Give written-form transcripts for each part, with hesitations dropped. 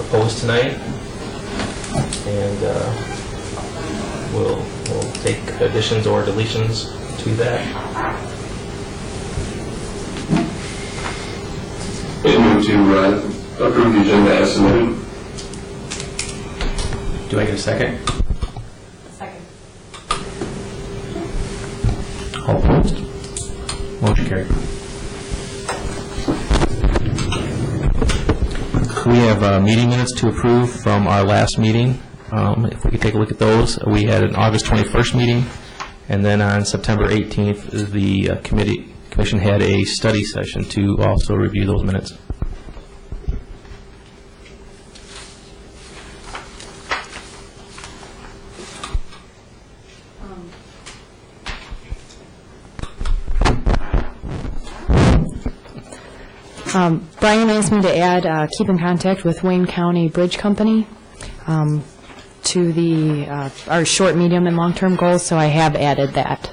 proposed tonight, and we'll take additions or deletions to that. And move to approve the agenda as submitted. Do I get a second? Second. All opposed? Motion carried. We have meeting minutes to approve from our last meeting. If we could take a look at those. We had an August 21st meeting, and then on September 18th, the commission had a study session to also review those minutes. Brian asked me to add keep in contact with Wayne County Bridge Company to the our short, medium, and long-term goals, so I have added that.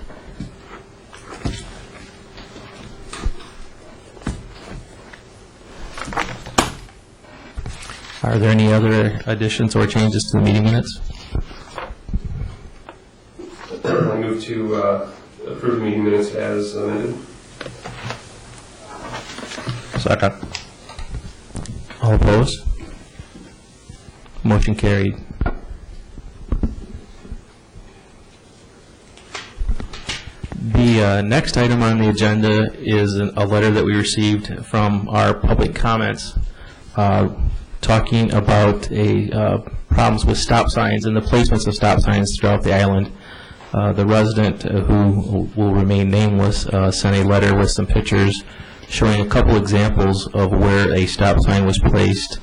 Are there any other additions or changes to the meeting minutes? I move to approve the meeting minutes as amended. Second. All opposed? Motion carried. The next item on the agenda is a letter that we received from our public comments talking about problems with stop signs and the placements of stop signs throughout the island. The resident, who will remain nameless, sent a letter with some pictures showing a couple examples of where a stop sign was placed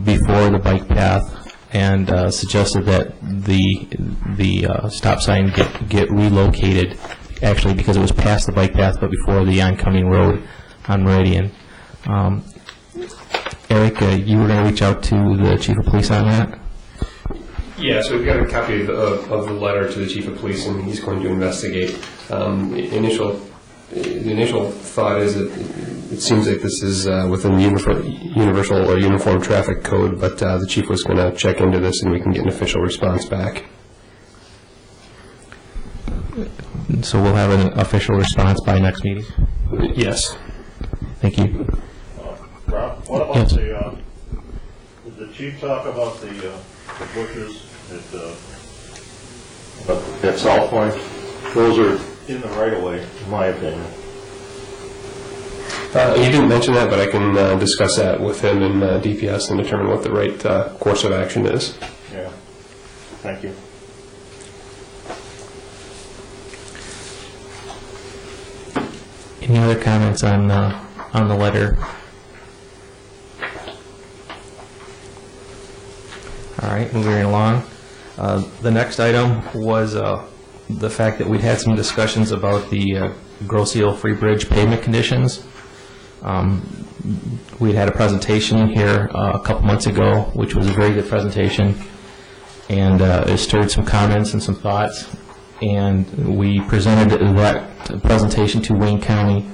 before the bike path, and suggested that the stop sign get relocated, actually because it was past the bike path but before the oncoming road on Meridian. Eric, you were going to reach out to the chief of police on that? Yeah, so we've got a copy of the letter to the chief of police, and he's going to investigate. The initial thought is that it seems like this is within the universal or uniform traffic code, but the chief was going to check into this and we can get an official response back. So we'll have an official response by next meeting? Yes. Thank you. Rob, what about yes. Did the chief talk about the bushes at South Point? Those are in the right of way, in my opinion. You didn't mention that, but I can discuss that with him and DPS and determine what the right course of action is. Yeah. Thank you. Any other comments on the letter? All right, moving along. The next item was the fact that we'd had some discussions about the Grosse Ile Free Bridge pavement conditions. We had a presentation here a couple months ago, which was a very good presentation, and it stirred some comments and some thoughts. And we presented that presentation to Wayne County,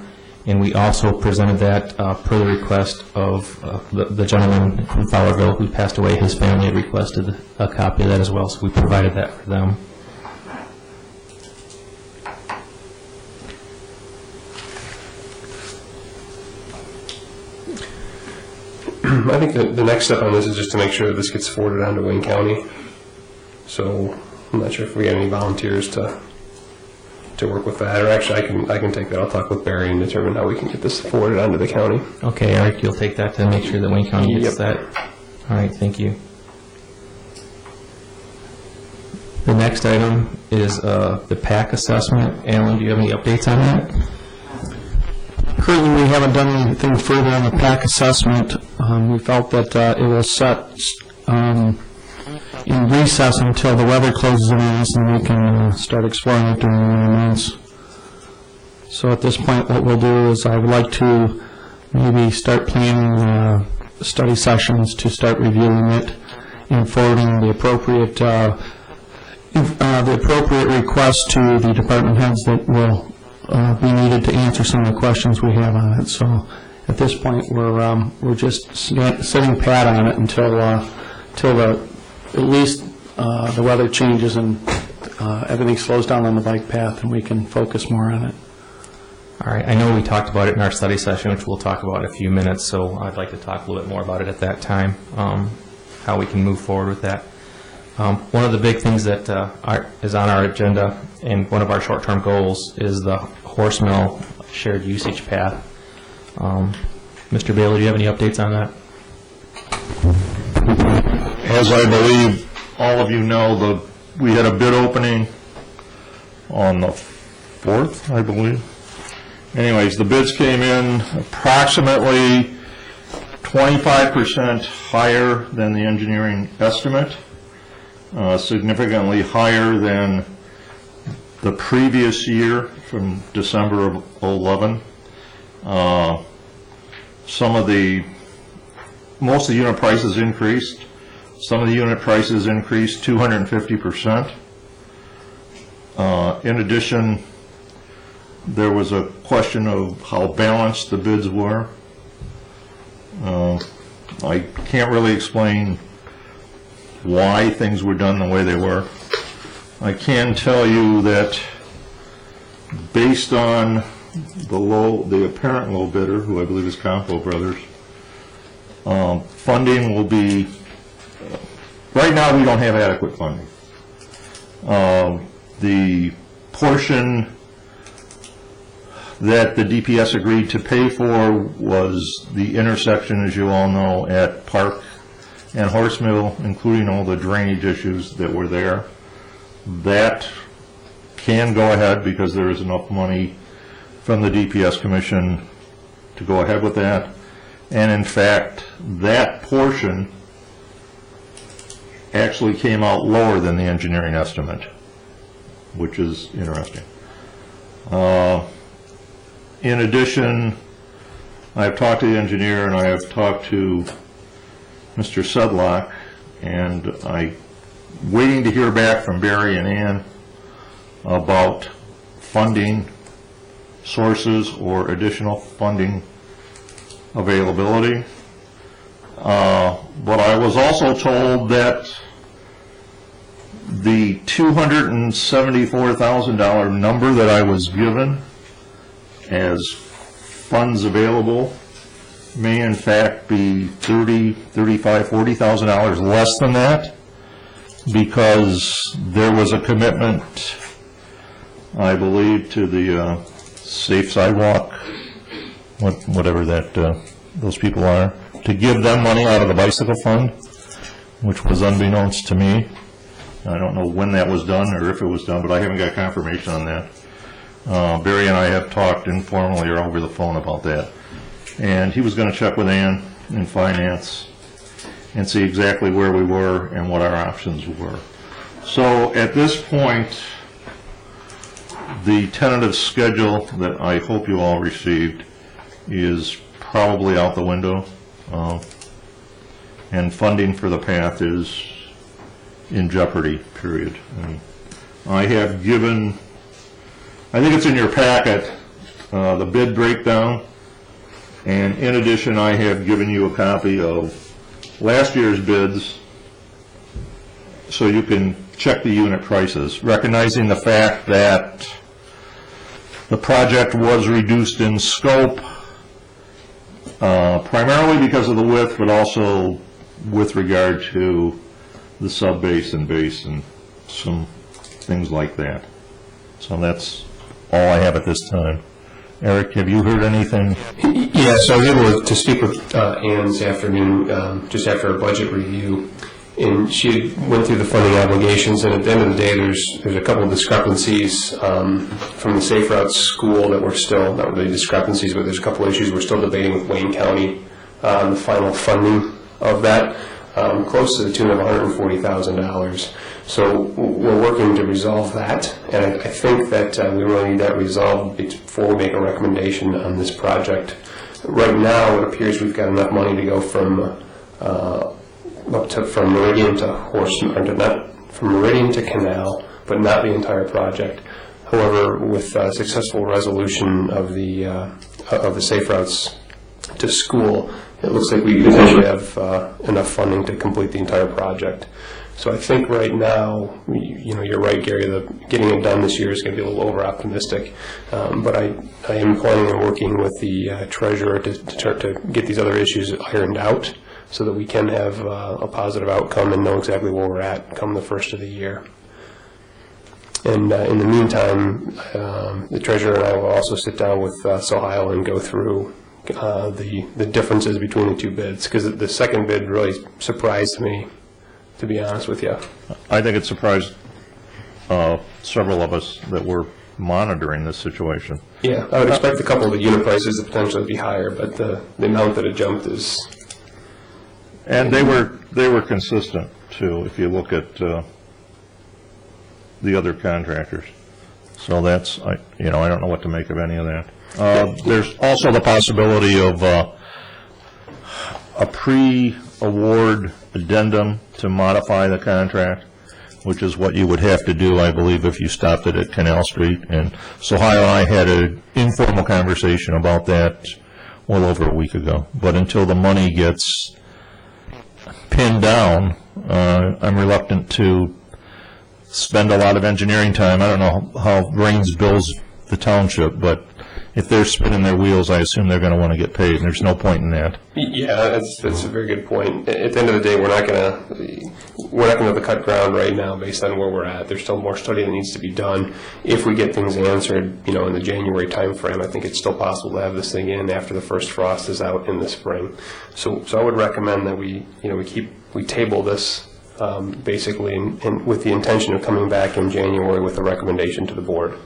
and we also presented that per the request of the gentleman from Fowlerville who passed away. His family had requested a copy of that as well, so we provided that for them. I think the next step on this is just to make sure that this gets forwarded on to Wayne County. So I'm not sure if we get any volunteers to work with that, or actually I can take that. I'll talk with Barry and determine how we can get this forwarded onto the county. Okay, Eric, you'll take that to make sure that Wayne County gets that. All right, thank you. The next item is the BPAC assessment. Alan, do you have any updates on that? Currently, we haven't done anything further on the BPAC assessment. We felt that it was set in recess until the weather closes in on us and we can start exploring it during the winter months. So at this point, what we'll do is I would like to maybe start planning study sessions to start reviewing it and forwarding the appropriate requests to the department heads that will be needed to answer some of the questions we have on it. So at this point, we're just sitting pat on it until at least the weather changes and everything slows down on the bike path and we can focus more on it. All right, I know we talked about it in our study session, which we'll talk about in a few minutes, so I'd like to talk a little bit more about it at that time, how we can move forward with that. One of the big things that is on our agenda and one of our short-term goals is the horse mill shared usage path. Mr. Bailey, do you have any updates on that? As I believe all of you know, we had a bid opening on the 4th, I believe. Anyways, the bids came in approximately 25% higher than the engineering estimate, significantly higher than the previous year from December of 2011. Most of the unit prices increased. Some of the unit prices increased 250%. In addition, there was a question of how balanced the bids were. I can't really explain why things were done the way they were. I can tell you that based on the apparent low bidder, who I believe is Campo Brothers, funding will be, right now we don't have adequate funding. The portion that the DPS agreed to pay for was the intersection, as you all know, at Park and Horse Mill, including all the drainage issues that were there. That can go ahead because there is enough money from the DPS Commission to go ahead with that. And in fact, that portion actually came out lower than the engineering estimate, which is interesting. In addition, I've talked to the engineer and I have talked to Mr. Sedlock, and I'm waiting to hear back from Barry and Ann about funding sources or additional funding availability. But I was also told that the $274,000 number that I was given as funds available may in fact be $30,000, $35,000, $40,000 less than that, because there was a commitment, I believe, to the Safe Sidewalk, whatever that those people are, to give them money out of the bicycle fund, which was unbeknownst to me. I don't know when that was done or if it was done, but I haven't got confirmation on that. Barry and I have talked informally or over the phone about that. And he was going to check with Ann in finance and see exactly where we were and what our options were. So at this point, the tentative schedule that I hope you all received is probably out the window. And funding for the path is in jeopardy, period. And I have given, I think it's in your packet, the bid breakdown, and in addition I have given you a copy of last year's bids so you can check the unit prices, recognizing the fact that the project was reduced in scope primarily because of the width, but also with regard to the sub-base and base and some things like that. So that's all I have at this time. Eric, have you heard anything? Yeah, so I was able to speak with Ann this afternoon, just after a budget review, and she went through the funding obligations, and at the end of the day, there's a couple of discrepancies from the Safe Routes school that we're still, not really discrepancies, but there's a couple of issues we're still debating with Wayne County on the final funding of that, close to the tune of $140,000. So we're working to resolve that, and I think that we really need that resolved before we make a recommendation on this project. Right now, it appears we've got enough money to go from Meridian to from Meridian to Canal, but not the entire project. However, with successful resolution of the Safe Routes to school, it looks like we potentially have enough funding to complete the entire project. So I think right now, you're right, Gary, getting it done this year is going to be a little over-optimistic. But I am planning on working with the treasurer to get these other issues ironed out so that we can have a positive outcome and know exactly where we're at come the first of the year. And in the meantime, the treasurer and I will also sit down with Sohail and go through the differences between the two bids, because the second bid really surprised me, to be honest with you. I think it surprised several of us that were monitoring this situation. Yeah, I would expect a couple of the unit prices to potentially be higher, but the amount that it jumped is... And they were consistent, too, if you look at the other contractors. So that's, I don't know what to make of any of that. There's also the possibility of a pre-award addendum to modify the contract, which is what you would have to do, I believe, if you stopped it at Canal Street. And Sohail and I had an informal conversation about that well over a week ago. But until the money gets pinned down, I'm reluctant to spend a lot of engineering time. I don't know how Rains bills the township, but if they're spinning their wheels, I assume they're going to want to get paid, and there's no point in that. Yeah, that's a very good point. At the end of the day, we're not going to have to cut ground right now based on where we're at. There's still more study that needs to be done. If we get things answered, in the January time frame, I think it's still possible to have this thing in after the first frost is out in the spring. So I would recommend that we table this basically and with the intention of coming back in January with a recommendation to the board.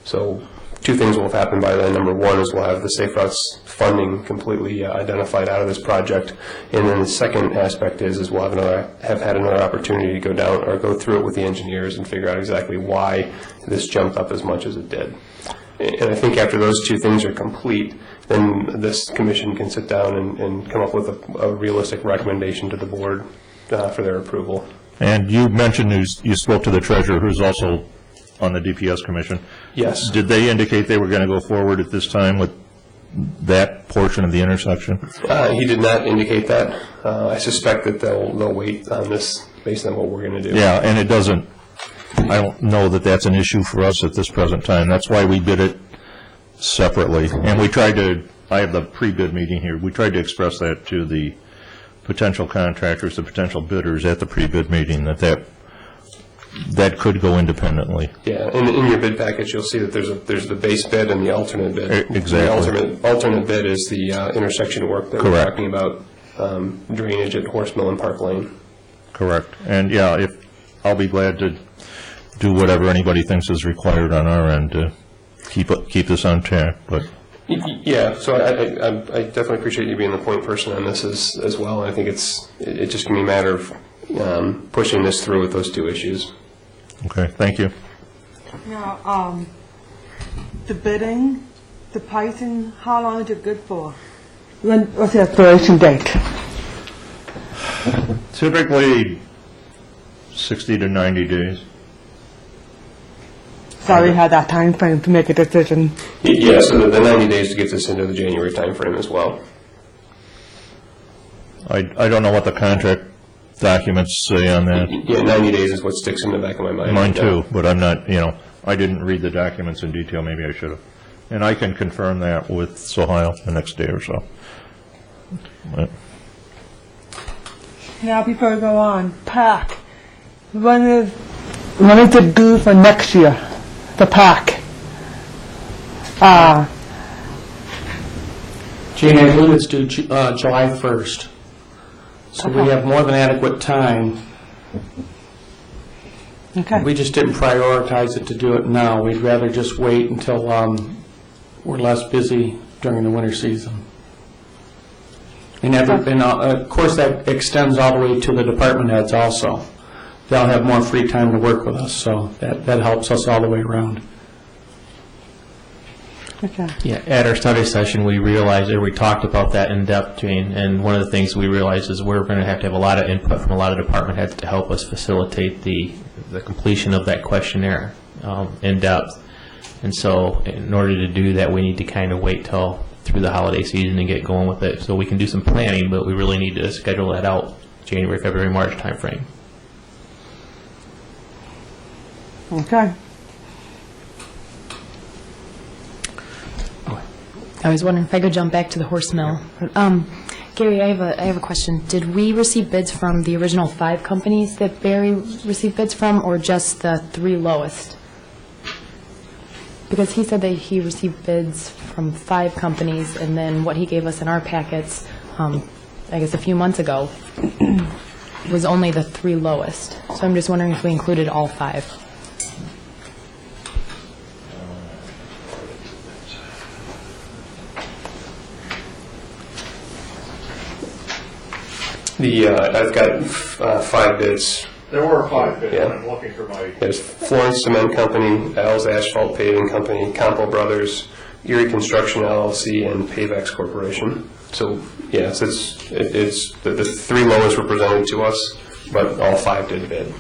So two things will have happened by then. Number one is we'll have the Safe Routes funding completely identified out of this project, and then the second aspect is we'll have had another opportunity to go down or go through it with the engineers and figure out exactly why this jumped up as much as it did. And I think after those two things are complete, then this commission can sit down and come up with a realistic recommendation to the board for their approval. And you mentioned you spoke to the treasurer, who's also on the DPS commission. Yes. Did they indicate they were going to go forward at this time with that portion of the intersection? He did not indicate that. I suspect that they'll wait on this based on what we're going to do. Yeah, and I don't know that that's an issue for us at this present time. That's why we bid it separately. And I have the pre-bid meeting here, we tried to express that to the potential contractors, the potential bidders at the pre-bid meeting, that could go independently. Yeah, and in your bid package, you'll see that there's the base bid and the alternate bid. Exactly. The alternate bid is the intersection work that we're talking about, drainage at Horse Mill and Park Lane. Correct. And yeah, I'll be glad to do whatever anybody thinks is required on our end to keep this on track. But yeah, so I definitely appreciate you being the point person on this as well. And I think it just can be a matter of pushing this through with those two issues. Okay, thank you. Now, the bidding, the pricing, how long is it good for? What's the expiration date? Typically 60 to 90 days. So we had that time frame to make a decision. Yeah, so the 90 days to get this into the January time frame as well. I don't know what the contract documents say on that. Yeah, 90 days is what sticks in the back of my mind. Mine too, but I'm not, I didn't read the documents in detail. Maybe I should have. And I can confirm that with Sohail the next day or so. But Now, before we go on, PAC. When is it due for next year? The PAC. Gene, I believe it's due July 1st. So we have more than adequate time. Okay. We just didn't prioritize it to do it now. We'd rather just wait until we're less busy during the winter season. And of course, that extends all the way to the department heads also. They'll have more free time to work with us, so that helps us all the way around. Okay. Yeah, at our study session, we talked about that in depth, Jane, and one of the things we realized is we're going to have a lot of input from a lot of department heads to help us facilitate the completion of that questionnaire in depth. And so in order to do that, we need to kind of wait till through the holiday season and get going with it. So we can do some planning, but we really need to schedule that out January, February, March timeframe. Okay. I was wondering if I could jump back to the horse mill. Gary, I have a question. Did we receive bids from the original 5 companies that Barry received bids from, or just the 3 lowest? Because he said that he received bids from 5 companies, and then what he gave us in our packets, I guess a few months ago, was only the 3 lowest. So I'm just wondering if we included all 5. I've got 5 bids. There were 5 bids, Yeah. I'm looking for my... There's Florence Cement Company, Al's Asphalt Paving Company, Campo Brothers, Erie Construction LLC, and Pavex Corporation. So, yes, it's the 3 lowest were presented to us, but all 5 did bid.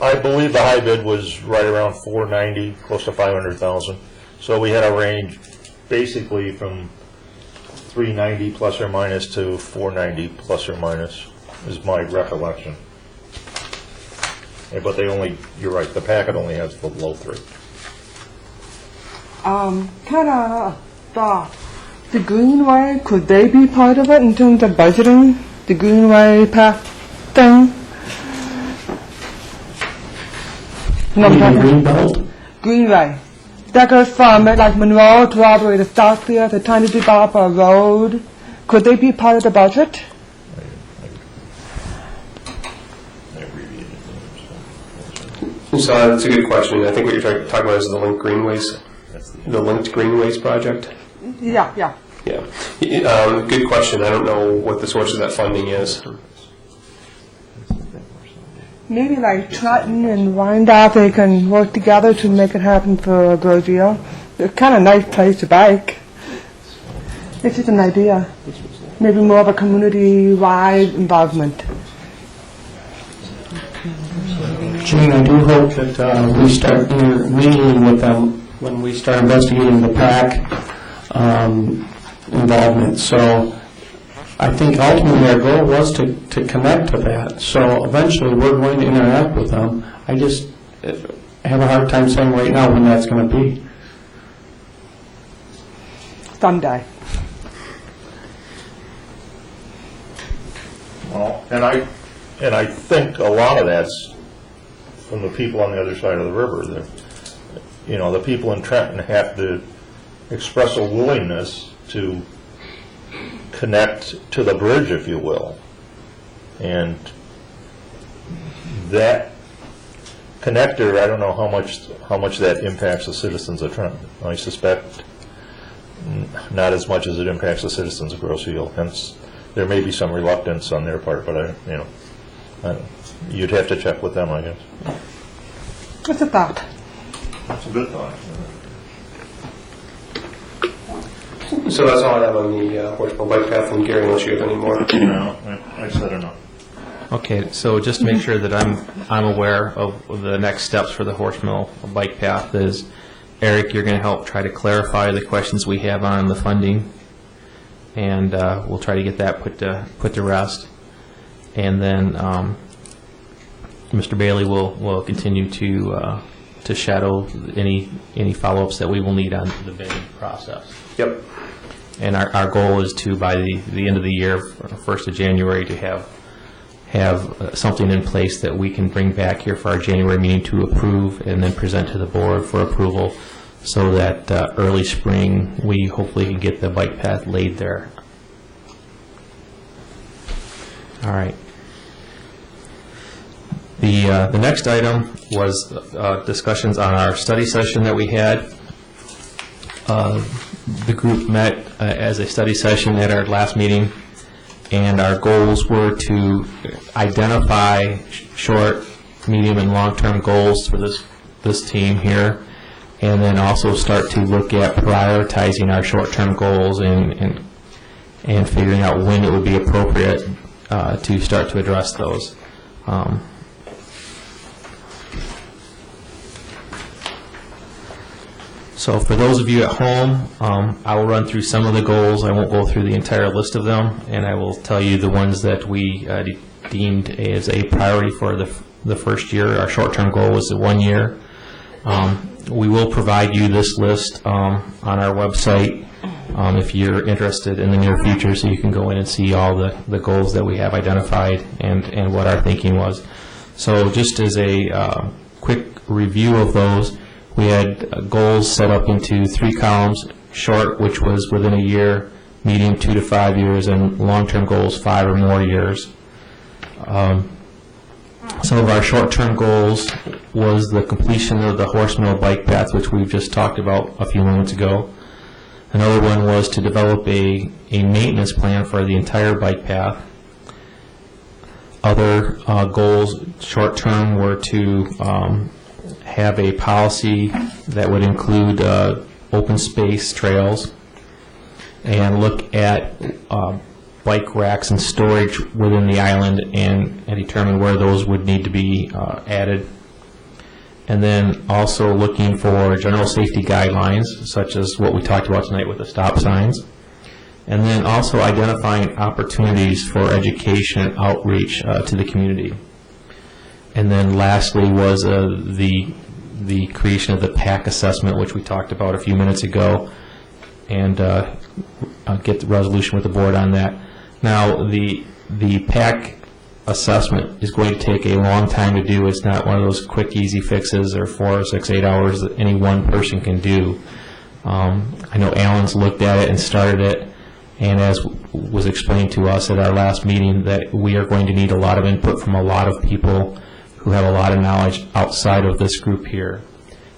I believe the high bid was right around 490, close to 500,000. So we had a range basically from 390 plus or minus to 490 plus or minus, is my recollection. Yeah, but they only, you're right, the packet only has the low 3. Kind of thought, the Greenway, could they be part of it in terms of budgeting? The Greenway path thing? Greenbelt? Greenway. That goes from like Monroe to all the way to Southfield. They're trying to develop a road. Could they be part of the budget? So that's a good question. I think what you're talking about is the Linked Greenways, the Linked Greenways project. Yeah, yeah. Yeah. Good question. I don't know what the source of that funding is. Maybe like Trenton and Wyandotte, they can work together to make it happen for a good deal. It's kind of a nice place to bike. It's just an idea. Maybe more of a community-wide involvement. Gene, I do hope that we start meeting with them when we start investigating the BPAC involvement. So I think ultimately our goal was to connect to that. So eventually we're going to interact with them. I just have a hard time saying right now when that's going to be. Someday. Well, and I think a lot of that's from the people on the other side of the river. The people in Trenton have to express a willingness to connect to the bridge, if you will. And that connector, I don't know how much that impacts the citizens of Trenton. I suspect not as much as it impacts the citizens of Grosse Ile. Hence, there may be some reluctance on their part, but you'd have to check with them, I guess. What's a thought? That's a good thought. So that's all I have on the Horseshoe Bike Path from Gary, unless you have any more. No, I said enough. Okay, so just to make sure that I'm aware of the next steps for the Horse Mill Bike Path is, Eric, you're going to help try to clarify the questions we have on the funding, and we'll try to get that put to rest. And then Mr. Bailey will continue to shadow any follow-ups that we will need on the bidding process. Yep. And our goal is to, by the end of the year, 1st of January, to have something in place that we can bring back here for our January meeting to approve and then present to the board for approval, so that early spring we hopefully can get the bike path laid there. All right. The next item was discussions on our study session that we had. The group met as a study session at our last meeting, and our goals were to identify short, medium, and long-term goals for this team here, and then also start to look at prioritizing our short-term goals and figuring out when it would be appropriate to start to address those. So for those of you at home, I will run through some of the goals. I won't go through the entire list of them, and I will tell you the ones that we deemed as a priority for the first year. Our short-term goal was the 1 year. We will provide you this list on our website if you're interested in the near future, so you can go in and see all the goals that we have identified and what our thinking was. So just as a quick review of those, we had goals set up into 3 columns: short, which was within a year; medium, 2 to 5 years; and long-term goals, 5 or more years. Some of our short-term goals was the completion of the horse mill bike path, which we've just talked about a few moments ago. Another one was to develop a maintenance plan for the entire bike path. Other goals, short-term, were to have a policy that would include open space trails and look at bike racks and storage within the island and determine where those would need to be added. And then also looking for general safety guidelines, such as what we talked about tonight with the stop signs. And then also identifying opportunities for education and outreach to the community. And then lastly was the creation of the BPAC assessment, which we talked about a few minutes ago, and get the resolution with the board on that. Now, the BPAC assessment is going to take a long time to do. It's not one of those quick, easy fixes or 4 or 6, 8 hours that any one person can do. I know Alan's looked at it and started it, and as was explained to us at our last meeting, that we are going to need a lot of input from a lot of people who have a lot of knowledge outside of this group here.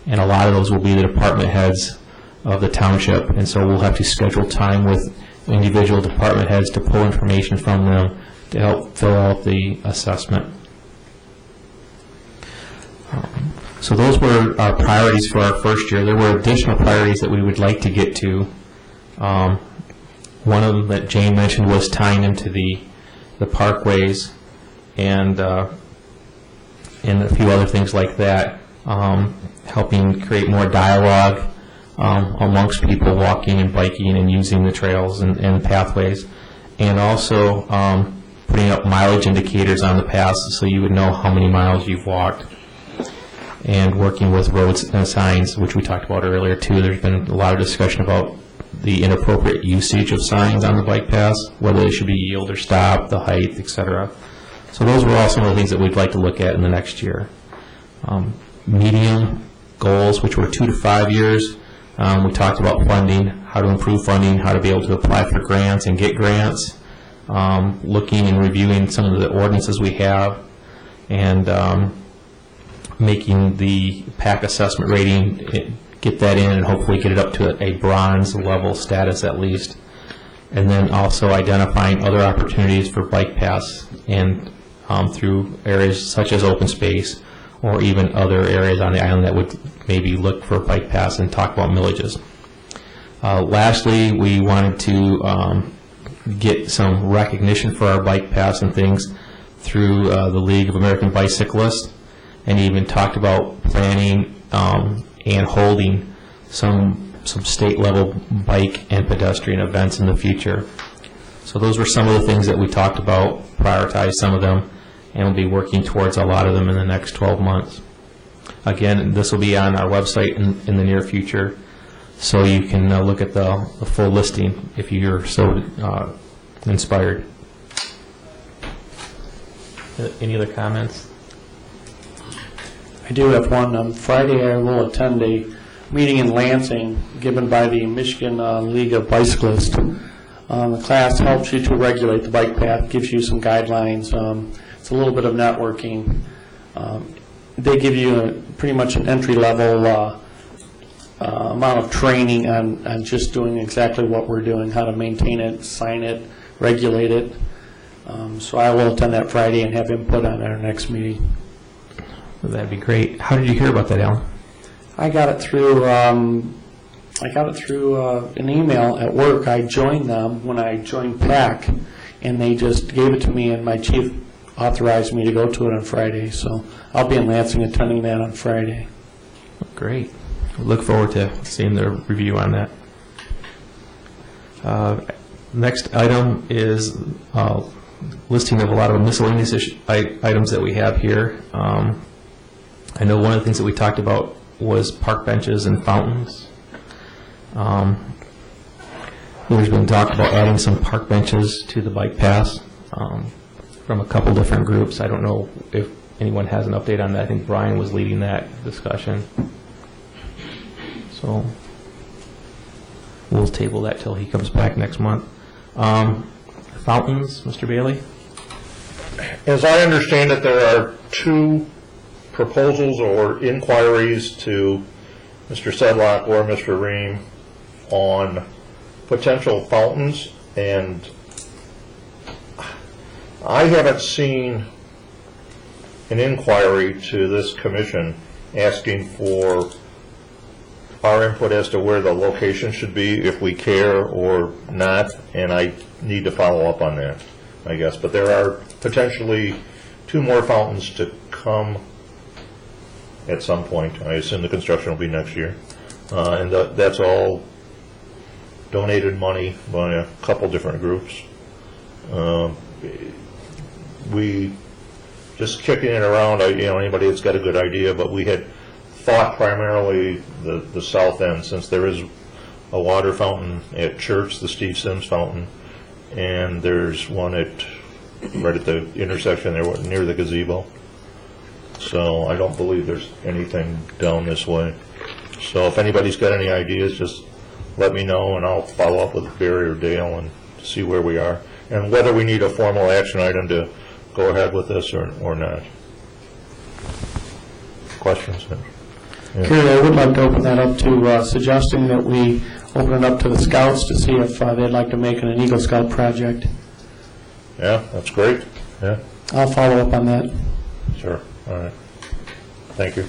And a lot of those will be the department heads of the township, and so we'll have to schedule time with individual department heads to pull information from them to help fill out the assessment. So those were our priorities for our first year. There were additional priorities that we would like to get to. One of them that Jane mentioned was tying into the parkways and a few other things like that, helping create more dialogue amongst people walking and biking and using the trails and pathways, and also putting up mileage indicators on the paths so you would know how many miles you've walked, and working with roads and signs, which we talked about earlier too. There's been a lot of discussion about the inappropriate usage of signs on the bike paths, whether they should be yield or stop, the height, etc. So those were all some of the things that we'd like to look at in the next year. Medium goals, which were 2 to 5 years. We talked about funding, how to improve funding, how to be able to apply for grants and get grants, looking and reviewing some of the ordinances we have, and making the BPAC assessment rating, get that in and hopefully get it up to a bronze level status at least. And then also identifying other opportunities for bike paths and through areas such as open space or even other areas on the island that would maybe look for bike paths and talk about millages. Lastly, we wanted to get some recognition for our bike paths and things through the League of American Bicyclists, and even talked about planning and holding some state level bike and pedestrian events in the future. So those were some of the things that we talked about, prioritized some of them, and we'll be working towards a lot of them in the next 12 months. Again, this will be on our website in the near future, so you can look at the full listing if you're so inspired. Any other comments? I do have one. On Friday, I will attend a meeting in Lansing given by the Michigan League of Bicyclists. The class helps you to regulate the bike path, gives you some guidelines. It's a little bit of networking. They give you pretty much an entry-level amount of training on just doing exactly what we're doing, how to maintain it, sign it, regulate it. So I will attend that Friday and have input on our next meeting. Well, that'd be great. How did you hear about that, Alan? I got it through an email at work. I joined them when I joined BPAC, and they just gave it to me, and my chief authorized me to go to it on Friday. So I'll be in Lansing attending that on Friday. Great. look forward to seeing the review on that. Next item is listing of a lot of miscellaneous items that we have here. I know one of the things that we talked about was park benches and fountains. There's been talk about adding some park benches to the bike paths from a couple different groups. I don't know if anyone has an update on that. I think Brian was leading that discussion. So we'll table that till he comes back next month. Fountains, Mr. Bailey? As I understand it, there are 2 proposals or inquiries to Mr. Sedlock or Mr. Ream on potential fountains, and I haven't seen an inquiry to this commission asking for our input as to where the location should be, if we care or not, and I need to follow up on that, I guess. But there are potentially 2 more fountains to come at some point. I assume the construction will be next year. And that's all donated money by a couple different groups. We just kicking it around, anybody that's got a good idea, but we had thought primarily the south end, since there is a water fountain at Church, the Steve Sims fountain, and there's one right at the intersection there near the gazebo. So I don't believe there's anything down this way. So if anybody's got any ideas, just let me know, and I'll follow up with Barry or Dale and see where we are, and whether we need a formal action item to go ahead with this or not. Questions? Yeah. Kerry, I would like to open that up to suggesting that we open it up to the scouts to see if they'd like to make an Eagle Scout project. Yeah, that's great. Yeah, I'll follow up on that. sure. All right. Thank you.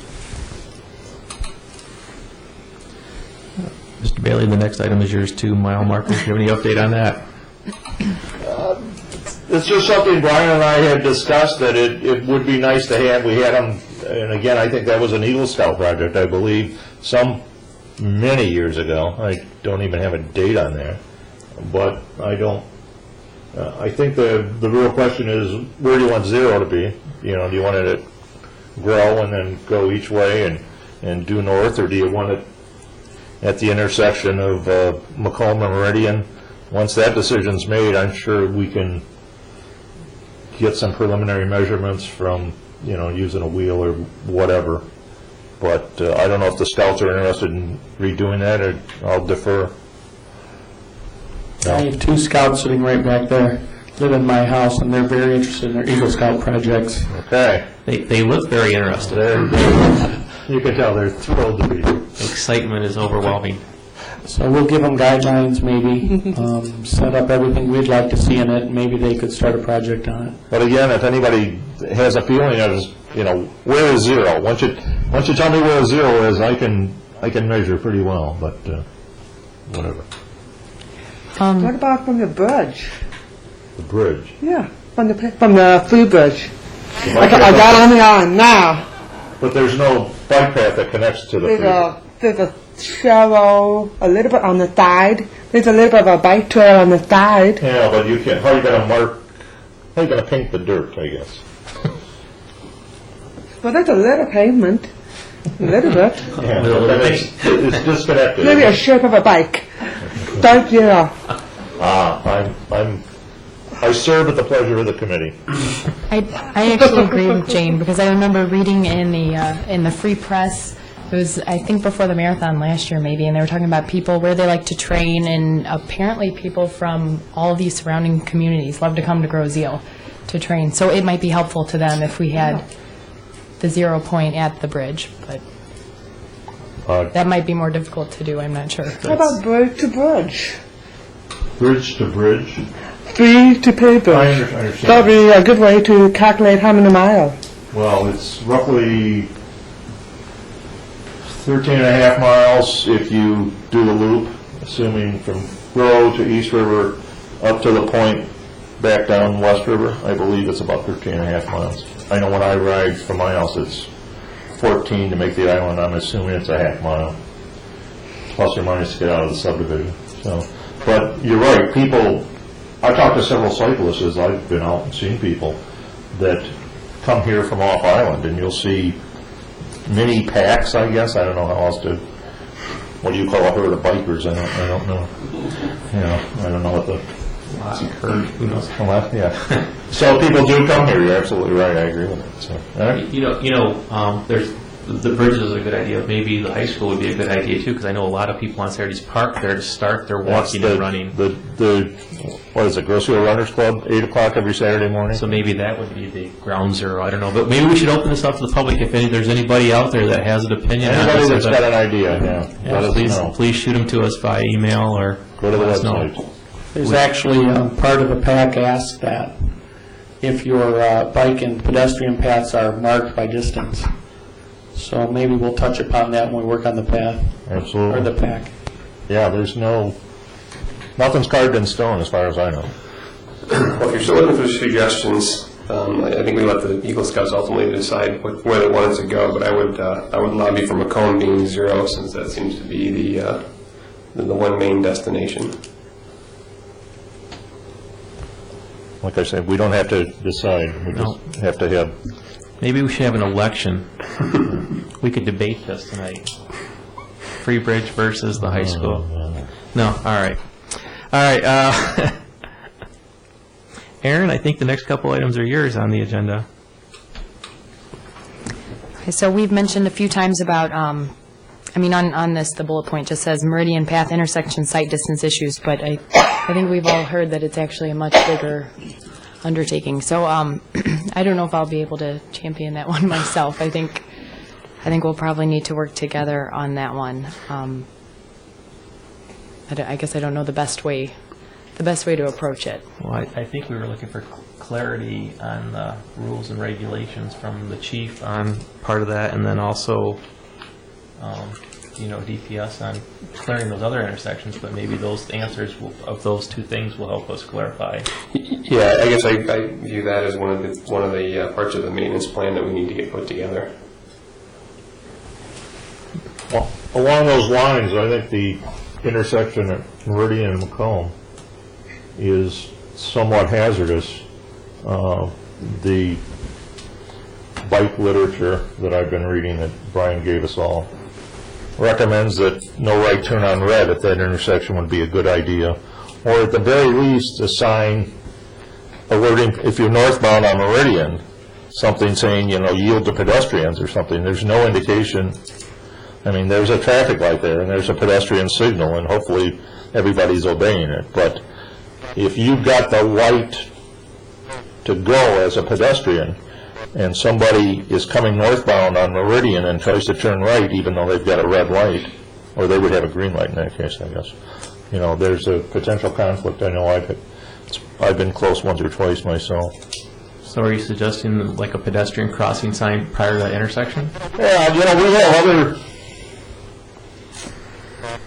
Mr. Bailey, the next item is yours too, mile markers. Do you have any update on that? It's just something Brian and I had discussed, that it would be nice to have. We had them, and again, I think that was an Eagle Scout project, I believe, many years ago. I don't even have a date on that, but I think the real question is, where do you want 0 to be? Do you want it to grow and then go each way and due north, or do you want it at the intersection of Macomb and Meridian? Once that decision's made, I'm sure we can get some preliminary measurements from, using a wheel or whatever. But I don't know if the scouts are interested in redoing that, or I'll defer. I have 2 scouts sitting right back there, live in my house, and they're very interested in their Eagle Scout projects. Okay. They look very interested. You can tell they're thrilled to be here. The excitement is overwhelming. So we'll give them guidelines, maybe, set up everything we'd like to see in it, and maybe they could start a project on it. But again, if anybody has a feeling of, where is 0? Once you tell me where 0 is, I can measure pretty well. But whatever. What about from the bridge? The bridge. Yeah, from the flea bridge. I got on the arm now. But there's no bike path that connects to the bridge. There's a shallow, a little bit on the side. There's a little bit of a bike trail on the side. Yeah, but you can't. How are you going to mark? How are you going to paint the dirt? I guess. Well, there's a little pavement, a little bit. Yeah, but then it's disconnected. Maybe a shape of a bike. Don't you know? I serve at the pleasure of the committee. I actually agree with Jane, because I remember reading in the Free Press, it was, I think, before the marathon last year maybe, and they were talking about people where they like to train, and apparently people from all these surrounding communities love to come to Grosse Ile to train. So it might be helpful to them if we had the 0 point at the bridge, but that might be more difficult to do, I'm not sure. How about bridge to bridge? Bridge to bridge. Free to pay bridge. I understand. That would be a good way to calculate how many miles. Well, it's roughly 13.5 miles if you do the loop, assuming from Grove to East River up to the point back down West River. I believe it's about 13.5 miles. I know when I ride from my house, it's 14 to make the island. I'm assuming it's a half mile. plus or minus to get out of the subdivision. So, but you're right, people, I've talked to several cyclists as I've been out and seen people that come here from off island, and you'll see mini packs, I guess, I don't know how else to, what do you call a herd of bikers? I don't know. You know, I don't know what the Herd, who knows? yeah. So people do come here. You're absolutely right. I agree with it. So, all right. You know, there's the bridges is a good idea. Maybe the high school would be a good idea too, because I know a lot of people on Saturdays park there to start their walking and running. The what is it? Grocery Runners Club, 8 o'clock every Saturday morning. So maybe that would be the ground zero. I don't know, but maybe we should open this up to the public. If there's anybody out there that has an opinion, Anybody that's got an idea, please shoot them to us by email or go to the let us know. website. There's actually part of the PAC asks that if your bike and pedestrian paths are marked by distance. So maybe we'll touch upon that when we work on the path. Absolutely. Or the PAC. Yeah, nothing's carved in stone as far as I know. Well, if you're still looking for suggestions, I think we let the Eagle Scouts ultimately decide where they wanted to go, but I would lobby for Macomb being zero, since that seems to be the one main destination. Like I said, we don't have to decide. We just have to have. Maybe we should have an election. We could debate this tonight. Free Bridge versus the high school. No, all right. All right. Aaron, I think the next couple items are yours on the agenda. Okay, so we've mentioned a few times about, on this, the bullet point just says meridian path intersection site distance issues, but I think we've all heard that it's actually a much bigger undertaking. So I don't know if I'll be able to champion that one myself. I think we'll probably need to work together on that one. I guess I don't know the best way to approach it. Well, I think we were looking for clarity on the rules and regulations from the chief on part of that, and then also, DPS on clearing those other intersections, but maybe those answers of those two things will help us clarify. Yeah, I guess I view that as one of the parts of the maintenance plan that we need to get put together. Well, along those lines, I think the intersection at Meridian and Macomb is somewhat hazardous. The bike literature that I've been reading that Brian gave us all recommends that no right turn on red at that intersection would be a good idea, or at the very least a sign alerting, if you're northbound on Meridian, something saying, yield to pedestrians or something. There's no indication. I mean, there's a traffic light there and there's a pedestrian signal, and hopefully everybody's obeying it. But if you've got the right to go as a pedestrian and somebody is coming northbound on Meridian and tries to turn right even though they've got a red light, or they would have a green light in that case, I guess, there's a potential conflict. I know I've been close once or twice myself. So are you suggesting like a pedestrian crossing sign prior to that intersection? Yeah, we have other,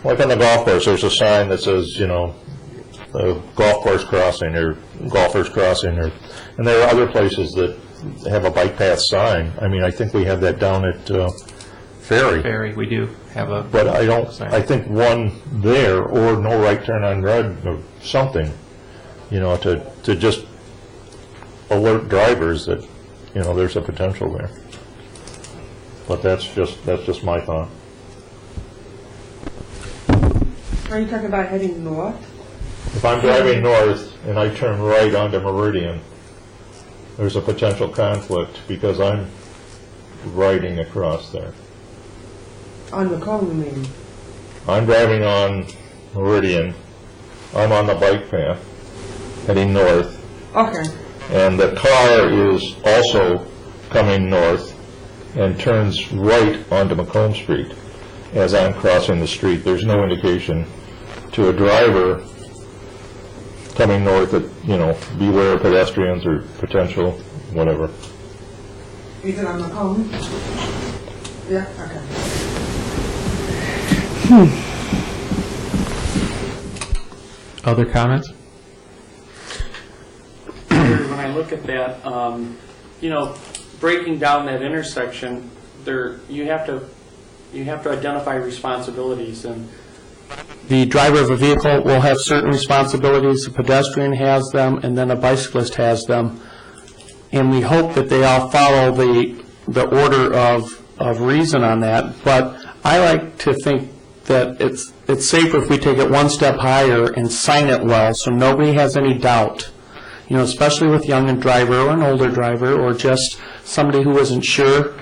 like on the golf course, there's a sign that says, golf course crossing or golfers crossing, and there are other places that have a bike path sign. I mean, I think we have that down at Ferry. Ferry, we do have a. But I think one there, or no right turn on red or something, to just alert drivers that, there's a potential there. But that's just my thought. Are you talking about heading north? If I'm driving north and I turn right onto Meridian, there's a potential conflict because I'm riding across there. On Macomb, you mean? I'm driving on Meridian. I'm on the bike path heading north. Okay. And the car is also coming north and turns right onto Macomb Street as I'm crossing the street. There's no indication to a driver coming north that, beware of pedestrians or potential whatever. Is it on Macomb? Yeah, okay. Other comments? When I look at that, breaking down that intersection, you have to identify responsibilities, and the driver of a vehicle will have certain responsibilities, a pedestrian has them, and then a bicyclist has them. And we hope that they all follow the order of reason on that. But I like to think that it's safer if we take it one step higher and sign it well so nobody has any doubt. You know, especially with young driver or an older driver or just somebody who isn't sure.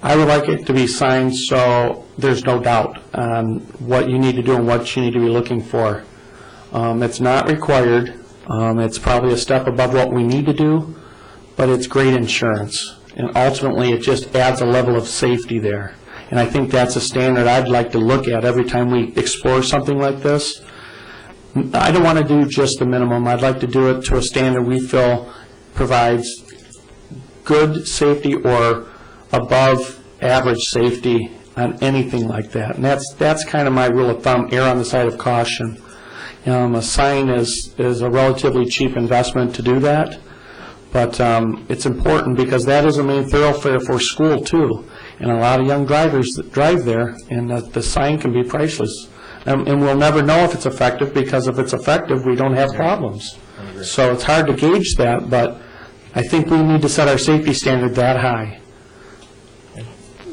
I would like it to be signed so there's no doubt on what you need to do and what you need to be looking for. It's not required. It's probably a step above what we need to do, but it's great insurance. And ultimately, it just adds a level of safety there. And I think that's a standard I'd like to look at every time we explore something like this. I don't want to do just the minimum. I'd like to do it to a standard we feel provides good safety or above average safety on anything like that. And that's kind of my rule of thumb, err on the side of caution. A sign is a relatively cheap investment to do that, but it's important because that is a main thoroughfare for school too. And a lot of young drivers that drive there, and the sign can be priceless. And we'll never know if it's effective, because if it's effective, we don't have problems. So it's hard to gauge that, but I think we need to set our safety standard that high.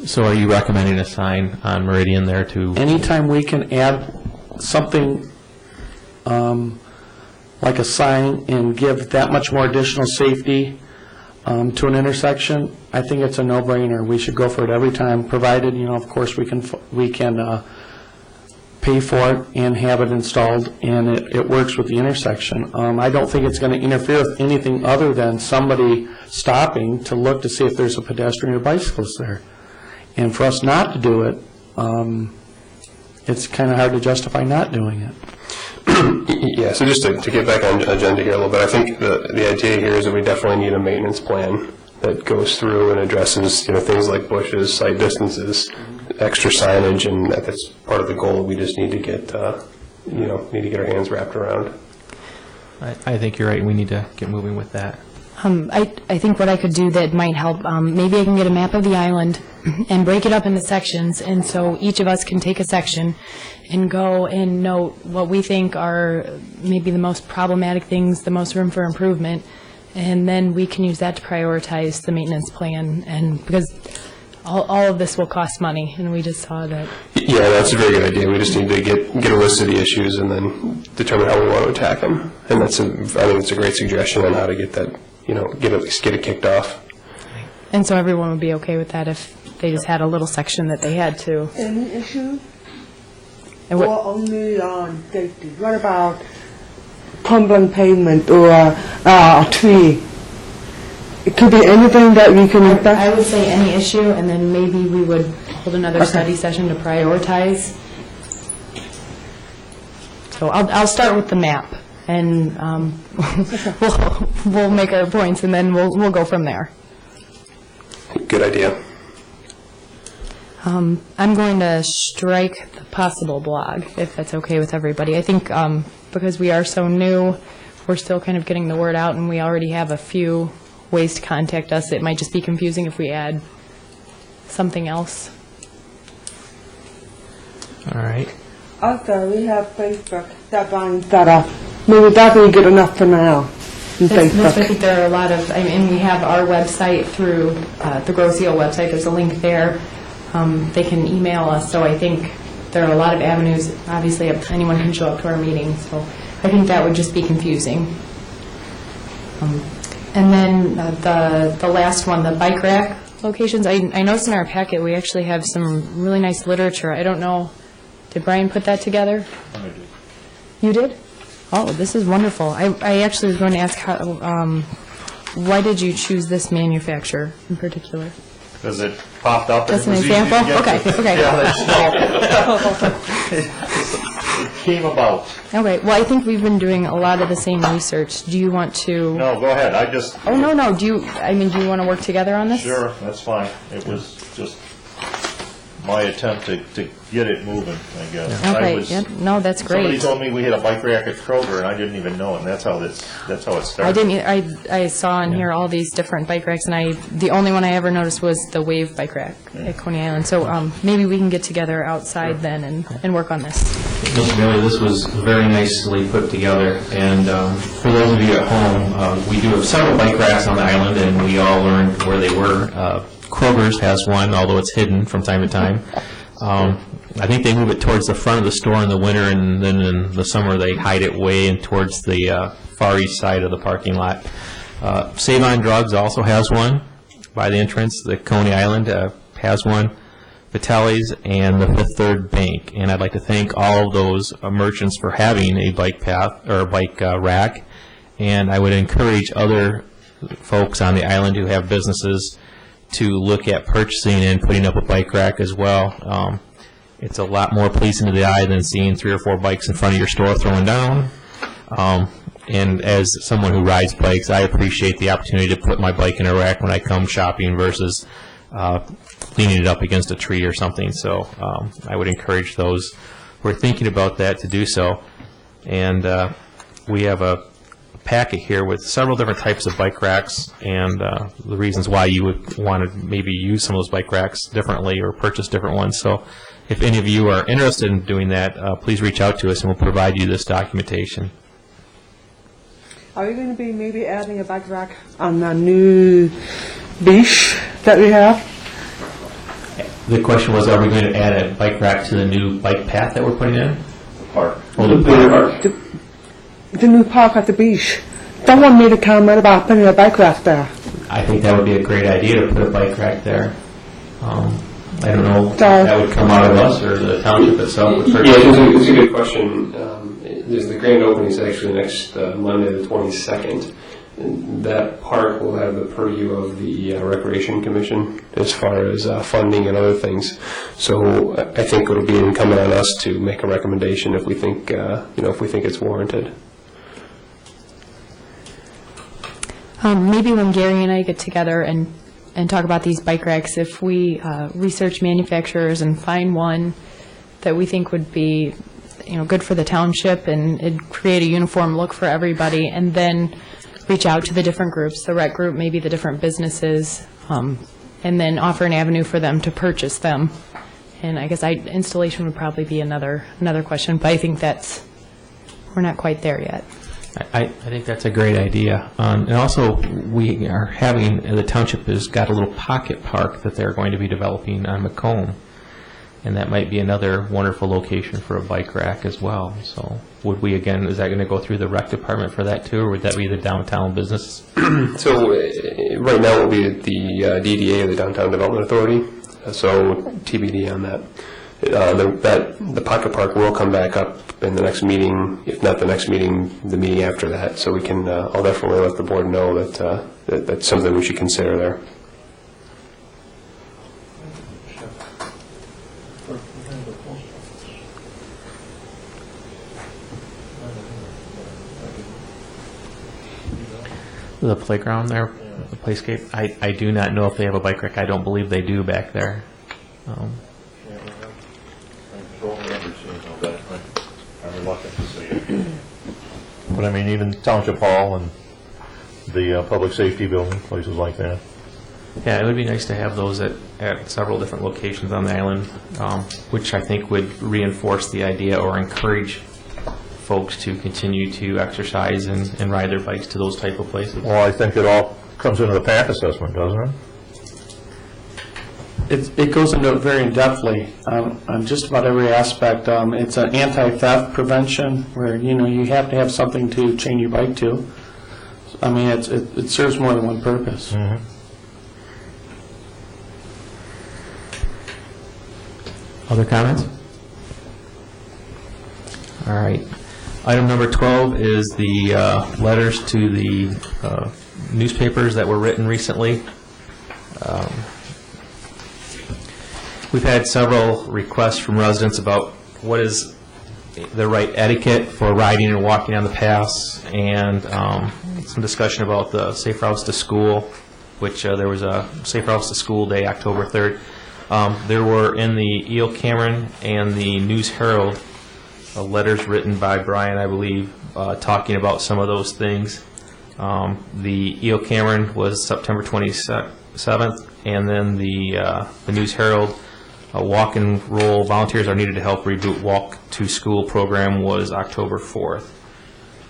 So are you recommending a sign on Meridian there to? Anytime we can add something like a sign and give that much more additional safety to an intersection, I think it's a no-brainer. We should go for it every time, provided, you know, of course, we can pay for it and have it installed, and it works with the intersection. I don't think it's going to interfere with anything other than somebody stopping to look to see if there's a pedestrian or bicyclist there. And for us not to do it, it's kind of hard to justify not doing it. Yeah, so just to get back on agenda here a little bit, I think the idea here is that we definitely need a maintenance plan that goes through and addresses, you know, things like bushes, sight distances, extra signage, and that's part of the goal. We just need to get, need to get our hands wrapped around. I think you're right. We need to get moving with that. I think what I could do that might help, maybe I can get a map of the island and break it up into sections, and so each of us can take a section and go and note what we think are maybe the most problematic things, the most room for improvement, and then we can use that to prioritize the maintenance plan. And because all of this will cost money, and we just saw that. Yeah, that's a very good idea. We just need to get a list of the issues and then determine how we want to attack them. And I think it's a great suggestion on how to get that, at least get it kicked off. And so everyone would be okay with that if they just had a little section that they had to. Any issue? And Or only on safety? What about crumbling pavement or a tree? It could be anything that we can... I would say any issue, and then maybe we would hold another study session to prioritize. So I'll start with the map, and we'll make our points, and then we'll go from there. Good idea. I'm going to strike the possible blog, if that's okay with everybody. I think because we are so new, we're still kind of getting the word out, and we already have a few ways to contact us. It might just be confusing if we add something else. All right. Also, we have Facebook that Brian set up. Maybe that will be good enough for now. I think there are a lot of, and we have our website through the Grosio website. There's a link there. They can email us, so I think there are a lot of avenues. Obviously, anyone can show up to our meetings, so I think that would just be confusing. And then the last one, the bike rack locations. I noticed in our packet we actually have some really nice literature. I don't know, did Brian put that together? I did. You did? Oh, this is wonderful. I actually was going to ask why did you choose this manufacturer in particular? Because it popped up. That's an example? Okay. Yeah, it came about. Okay, well, I think we've been doing a lot of the same research. Do you want to... No, go ahead. Oh, no. Do you want to work together on this? Sure, that's fine. It was just my attempt to get it moving, I guess. I Okay, was- yeah, no, that's Somebody great. told me we had a bike rack at Kroger, and I didn't even know it, and that's how it started. I didn't, I saw in here all these different bike racks, and the only one I ever noticed was the Wave bike rack at Coney Island. So maybe we can get together outside then and work on this. Mr. Miller, this was very nicely put together, and for those of you at home, we do have several bike racks on the island, and we all learned where they were. Kroger's has one, although it's hidden from time to time. I think they move it towards the front of the store in the winter, and then in the summer they hide it way in towards the far east side of the parking lot. Save on Drugs also has one by the entrance. The Coney Island has one. Vitelli's and the Fifth Third Bank. And I'd like to thank all of those merchants for having a bike path or a bike rack. And I would encourage other folks on the island who have businesses to look at purchasing and putting up a bike rack as well. It's a lot more pleasing to the eye than seeing 3 or 4 bikes in front of your store throwing down. And as someone who rides bikes, I appreciate the opportunity to put my bike in a rack when I come shopping versus leaning it up against a tree or something. So I would encourage those who are thinking about that to do so. And we have a packet here with several different types of bike racks and the reasons why you would want to maybe use some of those bike racks differently or purchase different ones. So if any of you are interested in doing that, please reach out to us and we'll provide you this documentation. Are you going to be maybe adding a bike rack on the new beach that we have? The question was, are we going to add a bike rack to the new bike path that we're putting in? Park. Oh, the park. The new park at the beach. Someone made a comment about putting a bike rack there. I think that would be a great idea to put a bike rack there. I don't know if that would come out of us or the township itself would purchase. Yeah, it's a good question. There's the grand opening is actually next Monday, the 22nd. And that park will have the purview of the Recreation Commission as far as funding and other things. So I think it'll be incumbent on us to make a recommendation if we think, if we think it's warranted. Maybe when Gary and I get together and talk about these bike racks, if we research manufacturers and find one that we think would be, good for the township and it'd create a uniform look for everybody, and then reach out to the different groups, the rec group, maybe the different businesses, and then offer an avenue for them to purchase them. And I guess installation would probably be another question, but I think we're not quite there yet. I think that's a great idea. And also, we are the township has got a little pocket park that they're going to be developing on Macomb. And that might be another wonderful location for a bike rack as well. So would we, again, is that going to go through the rec department for that too, or would that be the downtown business? So right now it will be the DDA, the Downtown Development Authority. So TBD on that. The pocket park will come back up in the next meeting, if not the next meeting, the meeting after that. So we can, I'll definitely let the board know that that's something we should consider there. The playground there, the playscape, I do not know if they have a bike rack. I don't believe they do back there. I'm reluctant to see it. But I mean, even Township Hall and the Public Safety Building, places like that. Yeah, it would be nice to have those at several different locations on the island, which I think would reinforce the idea or encourage folks to continue to exercise and ride their bikes to those type of places. Well, I think it all comes into the PAC assessment, doesn't it? It goes into it very in-depthly on just about every aspect. It's an anti-theft prevention where, you have to have something to chain your bike to. I mean, it serves more than one purpose. Mm-hmm. Other comments? All right. Item number 12 is the letters to the newspapers that were written recently. We've had several requests from residents about what is the right etiquette for riding and walking on the paths, and some discussion about the Safe Routes to School, which there was a Safe Routes to School Day, October 3rd. There were in the Eel Cameron and the News Herald letters written by Brian, I believe, talking about some of those things. The Eel Cameron was September 27th, and then the News Herald, walk and roll volunteers are needed to help reboot walk to school program was October 4th.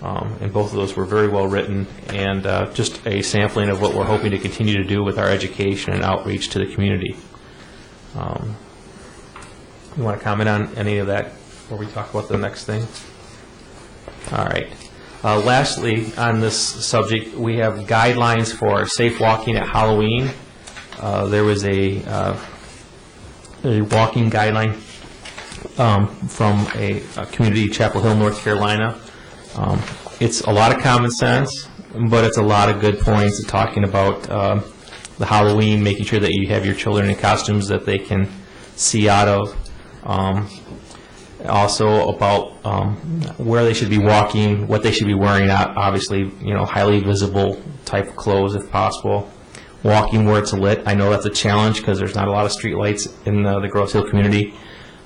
And both of those were very well written, and just a sampling of what we're hoping to continue to do with our education and outreach to the community. You want to comment on any of that before we talk about the next thing? All right. Lastly, on this subject, we have guidelines for safe walking at Halloween. There was a walking guideline from a community, Chapel Hill, North Carolina. It's a lot of common sense, but it's a lot of good points talking about the Halloween, making sure that you have your children in costumes that they can see out of. Also about where they should be walking, what they should be wearing, obviously, highly visible type of clothes if possible. Walking where it's lit. I know that's a challenge because there's not a lot of street lights in the Grosse Hill community.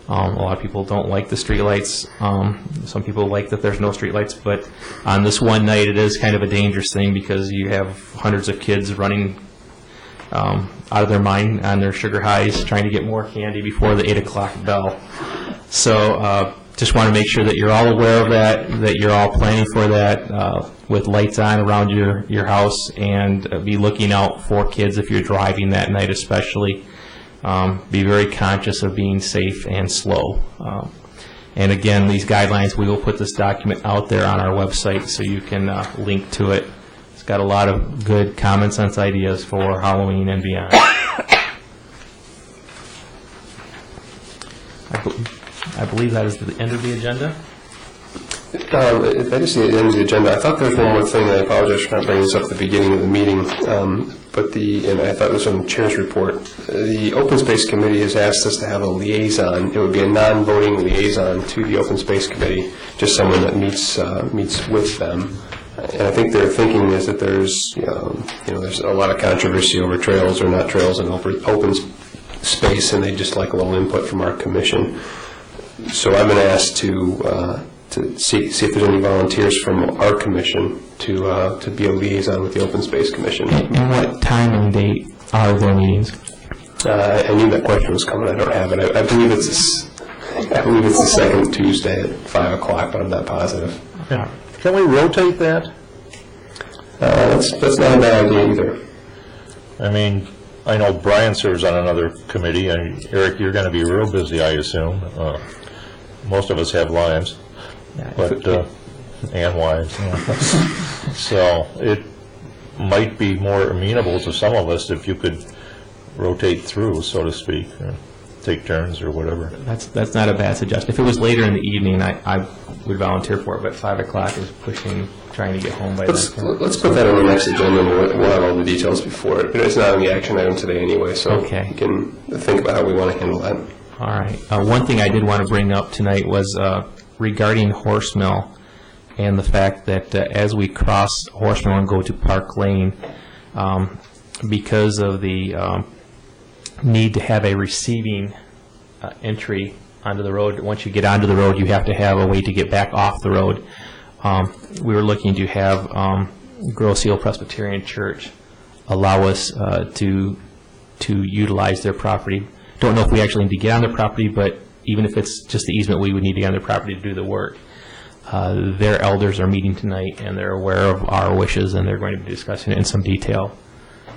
A lot of people don't like the street lights. Some people like that there's no street lights, but on this one night it is kind of a dangerous thing because you have hundreds of kids running out of their mind on their sugar highs trying to get more candy before the 8 o'clock bell. So just want to make sure that you're all aware of that you're all planning for that with lights on around your house, and be looking out for kids if you're driving that night especially. Be very conscious of being safe and slow. And again, these guidelines, we will put this document out there on our website so you can link to it. It's got a lot of good common sense ideas for Halloween and beyond. I believe that is the end of the agenda. If I just see the end of the agenda, I thought there was one more thing, and I apologize for not bringing this up at the beginning of the meeting, and I thought it was on the chair's report. The Open Space Committee has asked us to have a liaison. It would be a non-voting liaison to the Open Space Committee, just someone that meets with them. And I think their thinking is that there's a lot of controversy over trails or not trails in open space, and they just like a little input from our commission. So I've been asked to see if there's any volunteers from our commission to be a liaison with the Open Space Commission. And what time and date are their meetings? I knew that question was coming. I don't have it. I believe it's the second Tuesday at 5 o'clock, but I'm not positive. Can we rotate that? That's not a bad idea either. I mean, I know Brian serves on another committee, and Eric, you're going to be real busy, I assume. Most of us have lives, but and wives. So it might be more amenable to some of us if you could rotate through, so to speak, or take turns or whatever. That's not a bad suggestion. If it was later in the evening, I would volunteer for it, but 5 o'clock is pushing, trying to get home by then. Let's put that on the next agenda, and we'll have all the details before it. It's not on the action item today anyway, so we can think about how we want to handle that. All right. One thing I did want to bring up tonight was regarding Horsemill and the fact that as we cross Horsemill and go to Park Lane, because of the need to have a receiving entry onto the road. Once you get onto the road, you have to have a way to get back off the road. We were looking to have Grosse Hill Presbyterian Church allow us to utilize their property. Don't know if we actually need to get on their property, but even if it's just the easement, we would need to get on their property to do the work. Their elders are meeting tonight, and they're aware of our wishes, and they're going to be discussing it in some detail.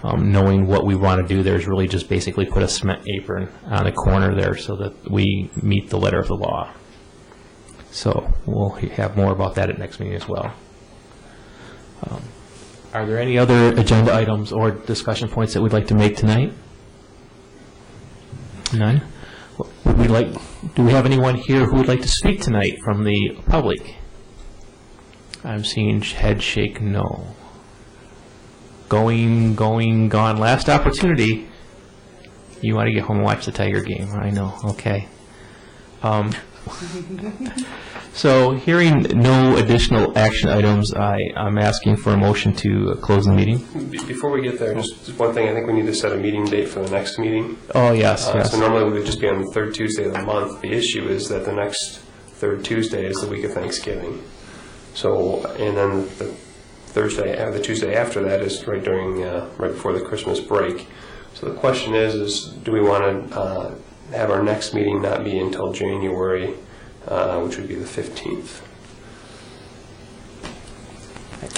Knowing what we want to do there is really just basically put a cement apron on the corner there so that we meet the letter of the law. So we'll have more about that at next meeting as well. Are there any other agenda items or discussion points that we'd like to make tonight? None? Do we have anyone here who would like to speak tonight from the public? I'm seeing head shake no. Going, gone. Last opportunity. You want to get home and watch the Tiger game. I know. Okay. So hearing no additional action items, I'm asking for a motion to close the meeting. Before we get there, just one thing, I think we need to set a meeting date for the next meeting. Oh, yes, yes. So normally we would just be on the third Tuesday of the month. The issue is that the next third Tuesday is the week of Thanksgiving. So, and then the Tuesday after that is right before the Christmas break. So the question is do we want to have our next meeting not be until January, which would be the 15th?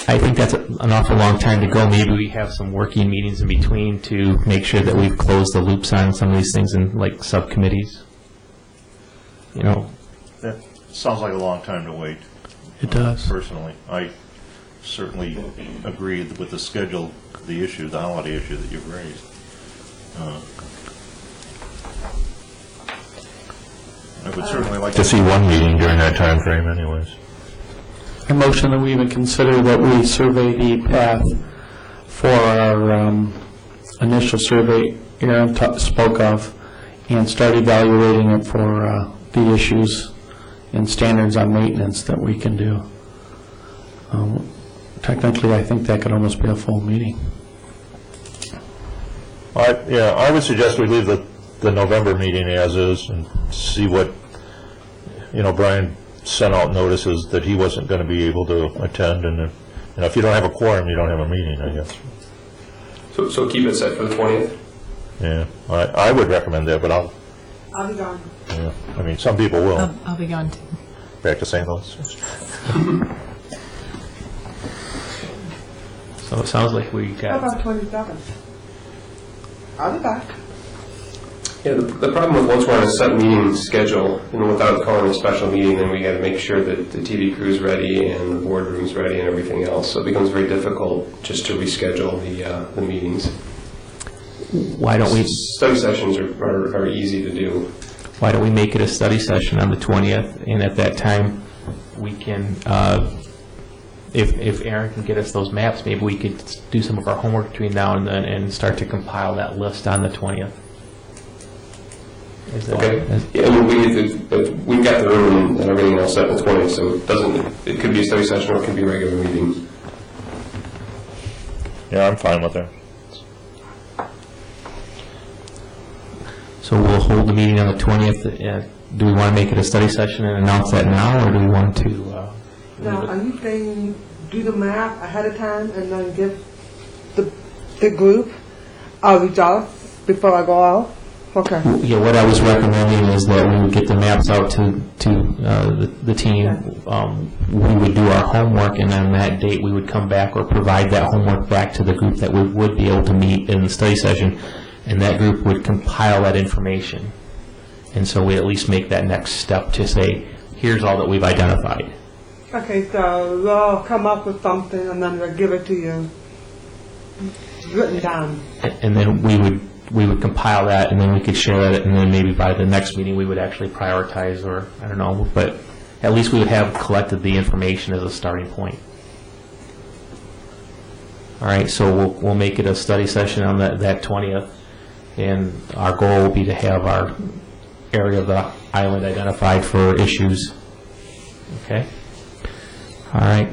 I think that's an awful long time to go. Maybe we have some working meetings in between to make sure that we've closed the loops on some of these things in like subcommittees. You know, That sounds like a long time to wait. It does. Personally, I certainly agree with the schedule, the holiday issue that you've raised. I would certainly like to see one meeting during that time frame anyways. A motion that we even consider that we survey BPAC for our initial survey Aaron spoke of and start evaluating it for the issues and standards on maintenance that we can do. Technically, I think that could almost be a full meeting. I would suggest we leave the November meeting as is and see what, Brian sent out notices that he wasn't going to be able to attend, and if you don't have a quorum, you don't have a meeting, I guess. So keep it set for the 20th? Yeah, I would recommend that, but I'll be gone. Yeah, I mean, some people will. I'll be gone too. Back to St. Louis. so it sounds like we How got... about 27th? I'll be back. Yeah, the problem with once we're on a set meeting schedule, without calling a special meeting, then we got to make sure that the TV crew's ready and the boardroom's ready and everything else. So it becomes very difficult just to reschedule the meetings. Why don't we... Study sessions are easy to do. Why don't we make it a study session on the 20th, and at that time, we can, if Aaron can get us those maps, maybe we could do some of our homework between now and then and start to compile that list on the 20th. Okay. Yeah, we've got the room and everything else set on the 20th, so it could be a study session or it could be a regular meeting. Yeah, I'm fine with that. So we'll hold the meeting on the 20th. Do we want to make it a study session and announce that now, or do we want to... Now, are you saying do the map ahead of time and then give the group results before I go out? Okay. Yeah, what I was recommending is that we would get the maps out to the team. We would do our homework, and on that date, we would come back or provide that homework back to the group that we would be able to meet in the study session, and that group would compile that information. And so we at least make that next step to say, here's all that we've identified. Okay, so they'll come up with something and then they'll give it to you written down. And then we would compile that, and then we could share it, and then maybe by the next meeting we would actually prioritize, or I don't know, but at least we would have collected the information as a starting point. All right, so we'll make it a study session on that 20th, and our goal will be to have our area of the island identified for issues. Okay? All right.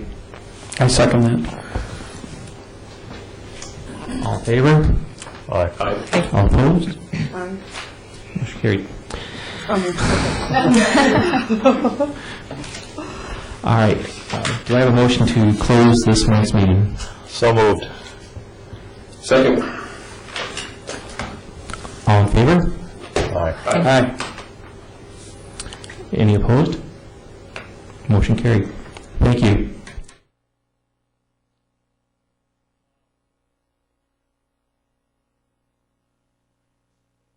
I second that. All in favor? Aye. All opposed? Um, Motion carried. All right. Do I have a motion to close this month's meeting? So moved. Second. All in favor? Aye. Aye. Any opposed? Motion carried. Thank you.